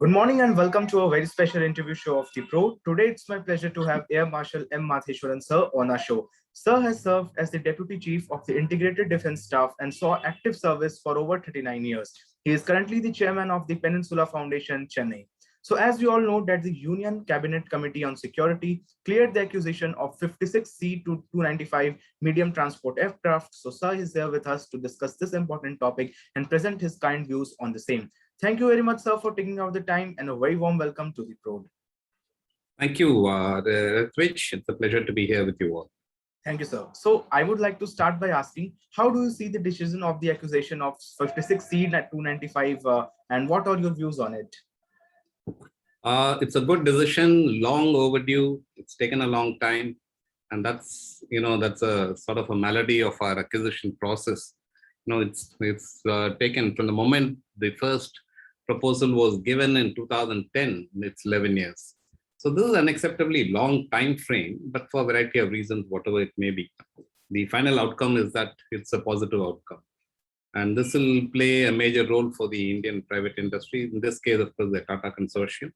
Good morning and welcome to a very special interview show of the Pro. Today, it's my pleasure to have Air Marshal M Matheswaran sir on our show. Sir has served as the Deputy Chief of the Integrated Defense Staff and saw active service for over 39 years. He is currently the Chairman of the Peninsula Foundation, Chennai. So as we all know that the Union Cabinet Committee on Security cleared the acquisition of 56 C-295 medium transport aircraft. So sir is here with us to discuss this important topic and present his kind views on the same. Thank you very much, sir, for taking out the time, and a very warm welcome to the Prode. Thank you, Ritwij. It's a pleasure to be here with you all. Thank you, sir. So I would like to start by asking, how do you see the decision of the acquisition of 56 C-295 and what are your views on it? It's a good decision, long overdue. It's taken a long time. And that's a sort of a malady of our acquisition process. It's taken from the moment the first proposal was given in 2010, it's 11 years. So this is an unacceptably long time frame, but for a variety of reasons, whatever it may be. The final outcome is that it's a positive outcome. And this will play a major role for the Indian private industry. In this case, of course, the Tata Consortium.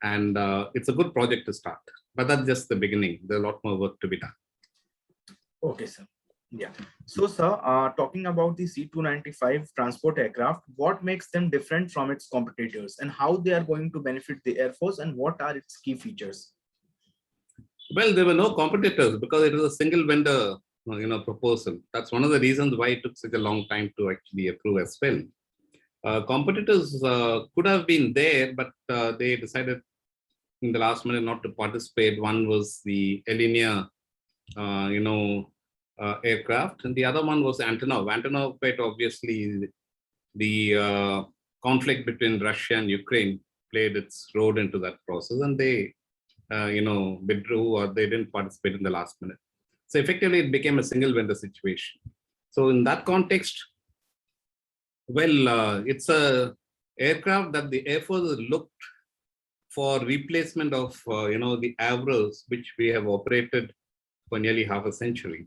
And it's a good project to start. But that's just the beginning. There's a lot more work to be done. Okay, sir. Yeah. So, sir, talking about the C-295 transport aircraft, what makes them different from its competitors and how they are going to benefit the Air Force and what are its key features? Well, there were no competitors because it was a single vendor, proposal. That's one of the reasons why it took such a long time to actually approve as well. Competitors could have been there, but they decided in the last minute not to participate. One was the Alinea, aircraft, and the other one was Antonov. Antonov, quite obviously, the conflict between Russia and Ukraine played its role into that process, and they, withdrew or they didn't participate in the last minute. So effectively, it became a single vendor situation. So in that context, well, it's a aircraft that the Air Force looked for replacement of, the Avros, which we have operated for nearly half a century.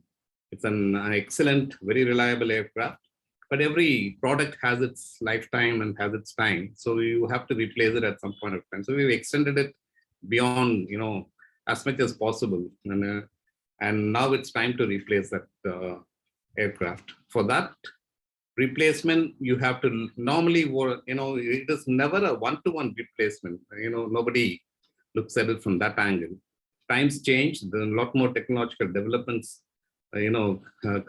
It's an excellent, very reliable aircraft, but every product has its lifetime and has its time. So you have to replace it at some point of time. So we've extended it beyond, as much as possible. And now it's time to replace that aircraft. For that replacement, you have to normally, it is never a one-to-one replacement. Nobody looks at it from that angle. Times change. There's a lot more technological developments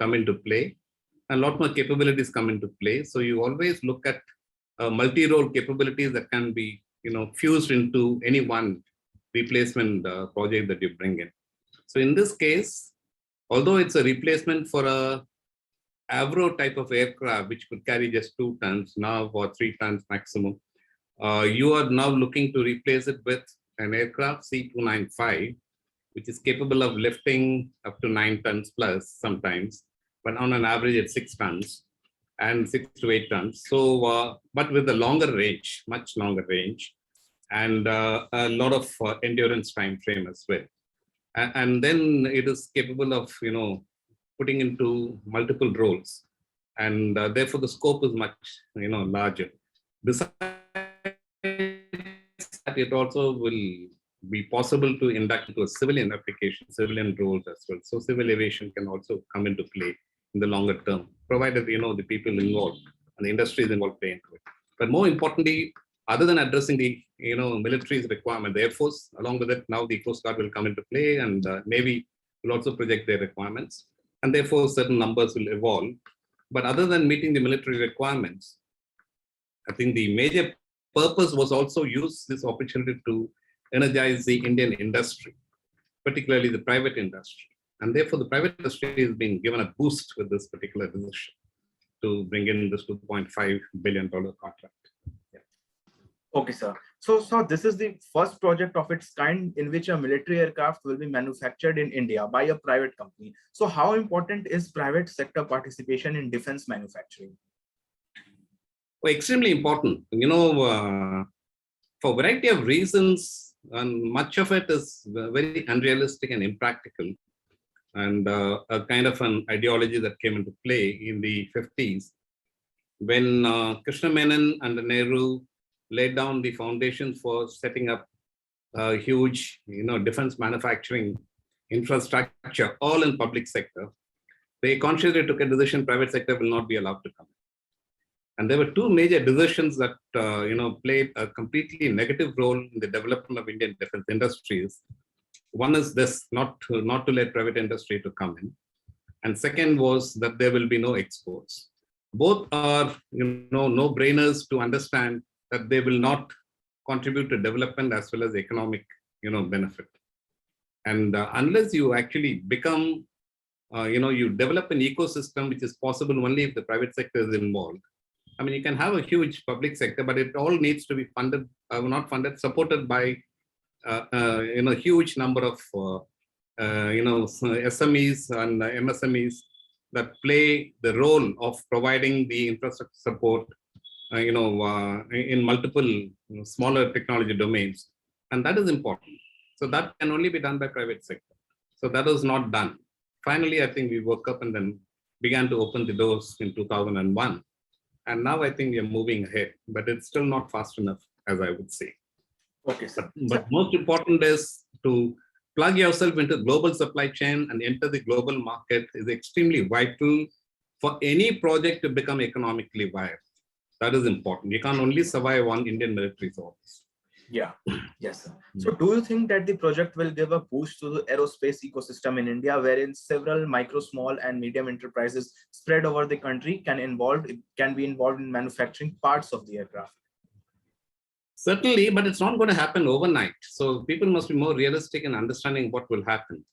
come into play. A lot more capabilities come into play. So you always look at multi-role capabilities that can be, fused into any one replacement project that you bring in. So in this case, although it's a replacement for a Avro type of aircraft, which could carry just 2 tons now or 3 tons maximum, you are now looking to replace it with an aircraft C-295, which is capable of lifting up to 9 tons plus sometimes, but on an average it's 6 tons and 6 to 8 tons. So, but with a longer range, much longer range, and a lot of endurance time frame as well. And then it is capable of, putting into multiple roles, and therefore the scope is much, larger. Besides that, it also will be possible to induct into a civilian application, civilian roles as well. So civil aviation can also come into play in the longer term, provided, the people involved and the industries involved play into it. But more importantly, other than addressing the, military's requirement, the Air Force, along with it, now the Coast Guard will come into play, and Navy will also project their requirements. And therefore, certain numbers will evolve. But other than meeting the military requirements, I think the major purpose was also use this opportunity to energize the Indian industry, particularly the private industry. And therefore, the private industry is being given a boost with this particular decision to bring in this $2.5 billion contract. Yeah. Okay, sir. So this is the first project of its kind in which a military aircraft will be manufactured in India by a private company. So how important is private sector participation in defense manufacturing? Well, extremely important. For a variety of reasons, and much of it is very unrealistic and impractical, and a kind of an ideology that came into play in the 50s when Krishna Menon and Nehru laid down the foundations for setting up huge, defense manufacturing infrastructure, all in public sector. They consciously took a decision: private sector will not be allowed to come. And there were two major decisions that played a completely negative role in the development of Indian defense industries. One is this: not to let private industry to come in, and second was that there will be no exports. Both are no-brainers to understand that they will not contribute to development as well as economic benefit. And unless you actually become you develop an ecosystem which is possible only if the private sector is involved. I mean, you can have a huge public sector, but it all needs to be funded, not funded, supported by huge number of SMEs and MSMEs that play the role of providing the infrastructure support, in multiple smaller technology domains, and that is important. So that can only be done by private sector. So that was not done. Finally, I think we woke up and then began to open the doors in 2001. And now I think we are moving ahead, but it's still not fast enough, as I would say. Okay, sir. But most important is to plug yourself into global supply chain and enter the global market is extremely vital for any project to become economically viable. That is important. You can't only survive on Indian military source. Yeah, yes, sir. So do you think that the project will give a boost to the aerospace ecosystem in India, wherein several micro, small and medium enterprises spread over the country can be involved in manufacturing parts of the aircraft? Certainly, but it's not going to happen overnight. So people must be more realistic in understanding what will happen.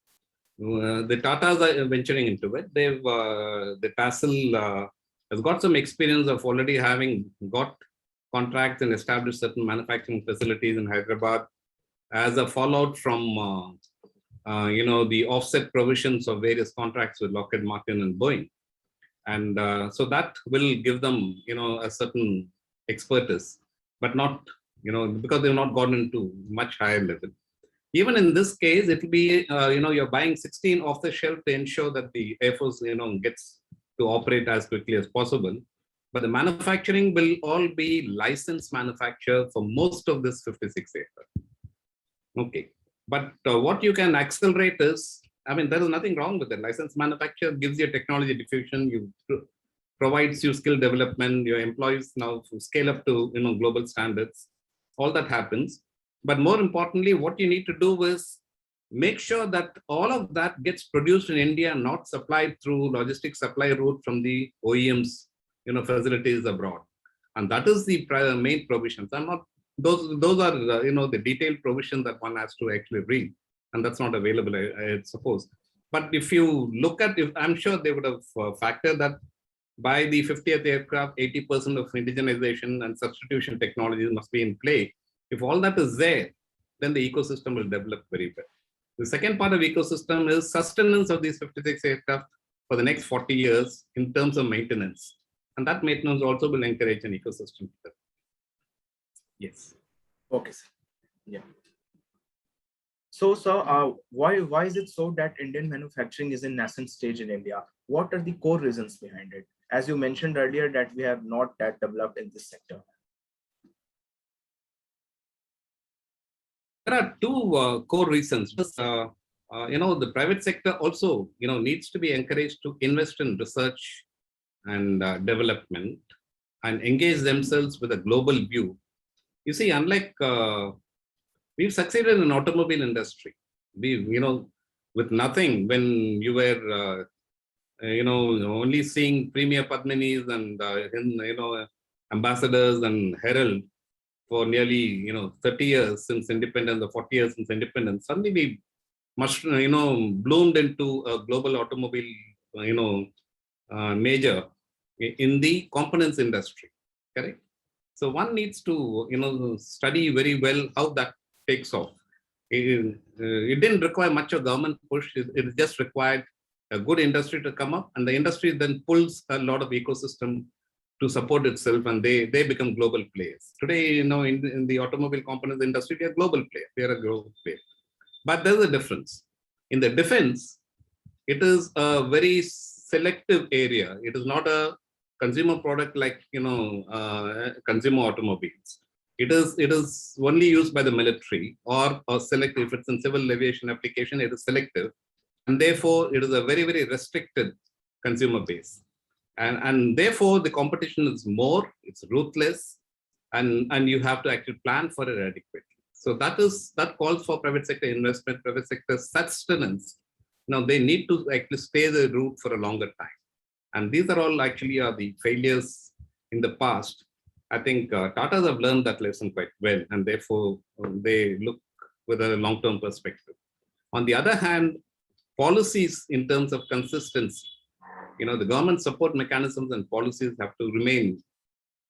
The Tatas are venturing into it. The TASL has got some experience of already having got contracts and established certain manufacturing facilities in Hyderabad as a fallout from the offset provisions of various contracts with Lockheed Martin and Boeing. And so that will give them a certain expertise, but not because they've not gone into much higher level. Even in this case, it will be you're buying 16 off the shelf to ensure that the Air Force gets to operate as quickly as possible. But the manufacturing will all be licensed manufacture for most of this 56 aircraft. Okay. But what you can accelerate is, I mean, there is nothing wrong with it. Licensed manufacture gives you technology diffusion, provides you skill development, your employees now scale up to global standards. All that happens. But more importantly, what you need to do is make sure that all of that gets produced in India, not supplied through logistic supply route from the OEMs facilities abroad. And that is the main provisions. I'm not, those are, the detailed provisions that one has to actually read. And that's not available, I suppose. But if you look at, I'm sure they would have factored that by the 50th aircraft, 80% of indigenization and substitution technologies must be in play. If all that is there, then the ecosystem will develop very well. The second part of ecosystem is sustenance of these 56 aircraft for the next 40 years in terms of maintenance. And that maintenance also will encourage an ecosystem. Yes. Okay, sir. Yeah. So, sir, why is it so that Indian manufacturing is in nascent stage in India? What are the core reasons behind it? As you mentioned earlier, that we have not that developed in this sector. There are two core reasons. First, the private sector also, needs to be encouraged to invest in research and development and engage themselves with a global view. You see, unlike we've succeeded in automobile industry. We, with nothing, when you were, only seeing premier Padminis and ambassadors and herald for nearly 30 years since independence, or 40 years since independence. Suddenly we must bloomed into a global automobile major in the components industry. Correct. So one needs to study very well how that takes off. It didn't require much of government push. It just required a good industry to come up, and the industry then pulls a lot of ecosystem to support itself, and they become global players. Today, in the automobile components industry, we are global players. We are a global player. But there's a difference. In the defense, it is a very selective area. It is not a consumer product like consumer automobiles. It is only used by the military or selective. If it's in civil aviation application, it is selective, and therefore it is a very, very restricted consumer base. And therefore the competition is more, it's ruthless, and you have to actually plan for it adequately. So that calls for private sector investment, private sector sustenance. Now they need to actually stay the route for a longer time. And these are all actually are the failures in the past. I think Tatas have learned that lesson quite well, and therefore they look with a long-term perspective. On the other hand, policies in terms of consistency, the government support mechanisms and policies have to remain.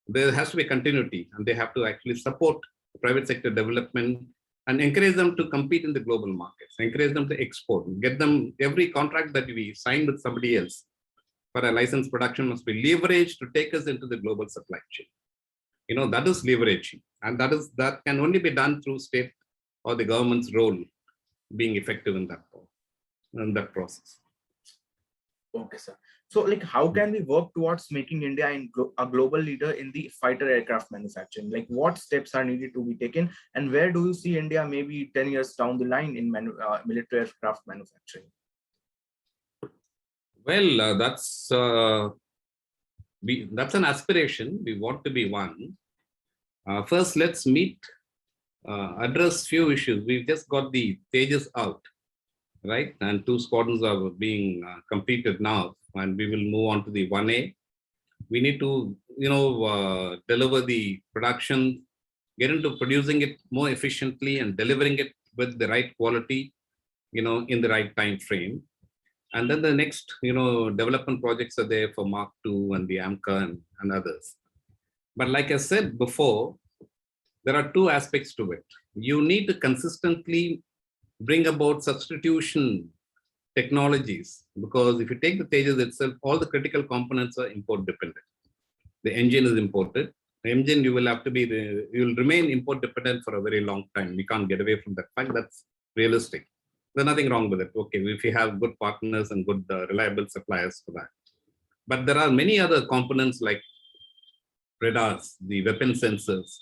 There has to be continuity, and they have to actually support private sector development and encourage them to compete in the global markets, encourage them to export, get them every contract that we sign with somebody else for a licensed production must be leveraged to take us into the global supply chain. That is leveraging, and that can only be done through state or the government's role being effective in that process. Okay, sir. So, like, how can we work towards making India a global leader in the fighter aircraft manufacturing? Like, what steps are needed to be taken, and where do you see India maybe 10 years down the line in military aircraft manufacturing? Well, that's an aspiration. We want to be one. First, let's address few issues. We've just got the Tejas out, right? And 2 squadrons are being completed now, and we will move on to the 1A. We need to, deliver the production, get into producing it more efficiently and delivering it with the right quality, in the right time frame. And then the next, development projects are there for Mark II and the AMCA and others. But like I said before, there are 2 aspects to it. You need to consistently bring about substitution technologies, because if you take the Tejas itself, all the critical components are import dependent. The engine is imported. The engine, you will remain import dependent for a very long time. We can't get away from that fact. That's realistic. There's nothing wrong with it. Okay, if you have good partners and good reliable suppliers for that. But there are many other components like radars, the weapon sensors.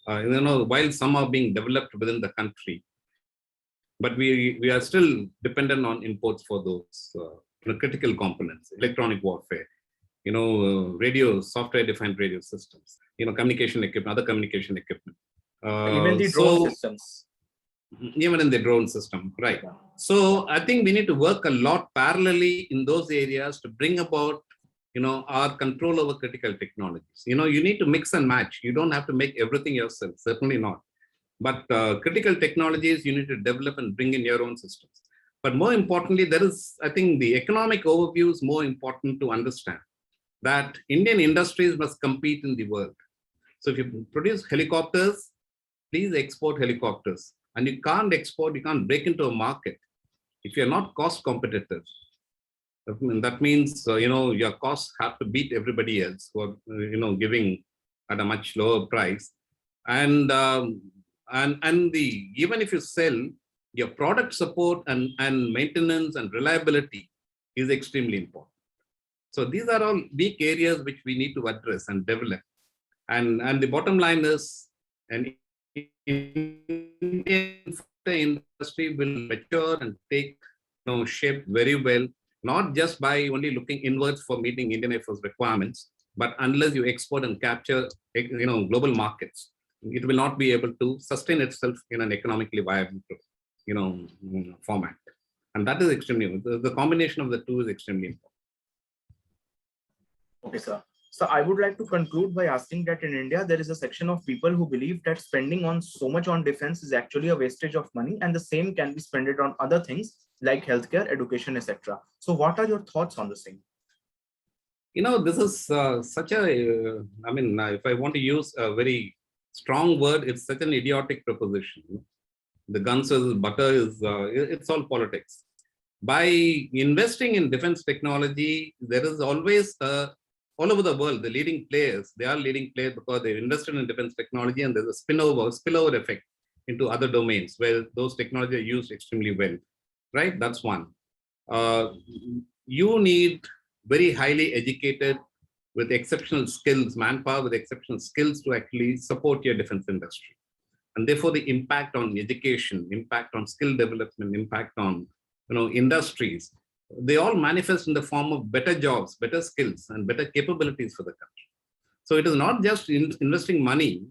While some are being developed within the country, but we are still dependent on imports for those critical components, electronic warfare, radios, software-defined radio systems, communication equipment, other communication equipment. Even the drone systems. Even in the drone system, right? Yeah. So I think we need to work a lot parallelly in those areas to bring about, our control over critical technologies. You need to mix and match. You don't have to make everything yourself, certainly not. But critical technologies, you need to develop and bring in your own systems. But more importantly, I think the economic overview is more important to understand that Indian industries must compete in the world. So if you produce helicopters, please export helicopters. And you can't export, you can't break into a market if you're not cost competitive. That means, your costs have to beat everybody else who are, giving at a much lower price. And even if you sell, your product support and maintenance and reliability is extremely important. So these are all weak areas which we need to address and develop. And the bottom line is, an Indian industry will mature and take shape very well, not just by only looking inwards for meeting Indian Air Force requirements, but unless you export and capture global markets, it will not be able to sustain itself in an economically viable format. And that is extremely important. The combination of the 2 is extremely important. Okay, sir. So I would like to conclude by asking that in India, there is a section of people who believe that spending on so much on defense is actually a wastage of money, and the same can be spent on other things like healthcare, education, etc. So what are your thoughts on the same? This is such a, if I want to use a very strong word, it's such an idiotic proposition. The guns versus butter it's all politics. By investing in defense technology, there is always all over the world, the leading players, they are leading players because they've invested in defense technology, and there's a spillover effect into other domains where those technologies are used extremely well, right? That's one. You need very highly educated with exceptional skills, manpower with exceptional skills to actually support your defense industry. And therefore, the impact on education, impact on skill development, impact on industries, they all manifest in the form of better jobs, better skills, and better capabilities for the country. So it is not just investing money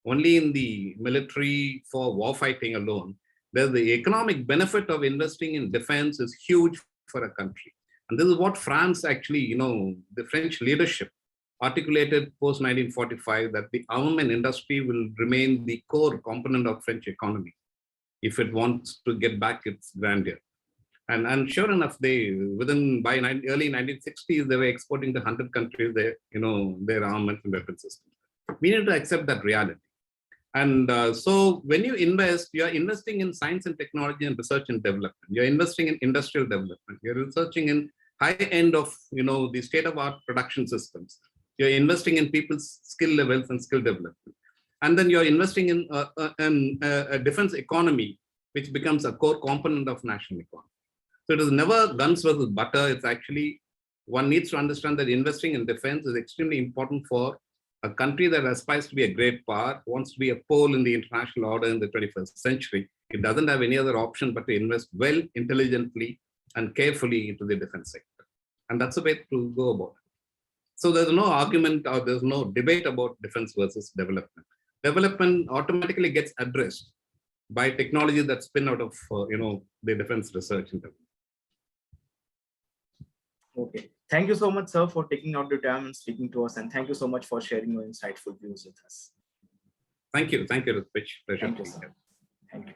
only in the military for war fighting alone. There's the economic benefit of investing in defense is huge for a country. And this is what France actually, the French leadership articulated post 1945, that the armament industry will remain the core component of French economy if it wants to get back its grandeur. And sure enough, by early 1960s, they were exporting to 100 countries their armaments and weapon systems. We need to accept that reality. And so when you invest, you're investing in science and technology and research and development. You're investing in industrial development. You're researching in high end of the state-of-art production systems. You're investing in people's skill levels and skill development. And then you're investing in a defense economy, which becomes a core component of national economy. So it is never guns versus butter. It's actually, one needs to understand that investing in defense is extremely important for a country that aspires to be a great power, wants to be a pole in the international order in the 21st century. It doesn't have any other option but to invest well, intelligently, and carefully into the defense sector. And that's the way to go about it. So there's no argument or there's no debate about defense versus development. Development automatically gets addressed by technology that spin out of the defense research and development. Okay. Thank you so much, sir, for taking out the time and speaking to us. And thank you so much for sharing your insightful views with us. Thank you. Thank you, Ritwij. Pleasure. Thank you, sir. Thank you.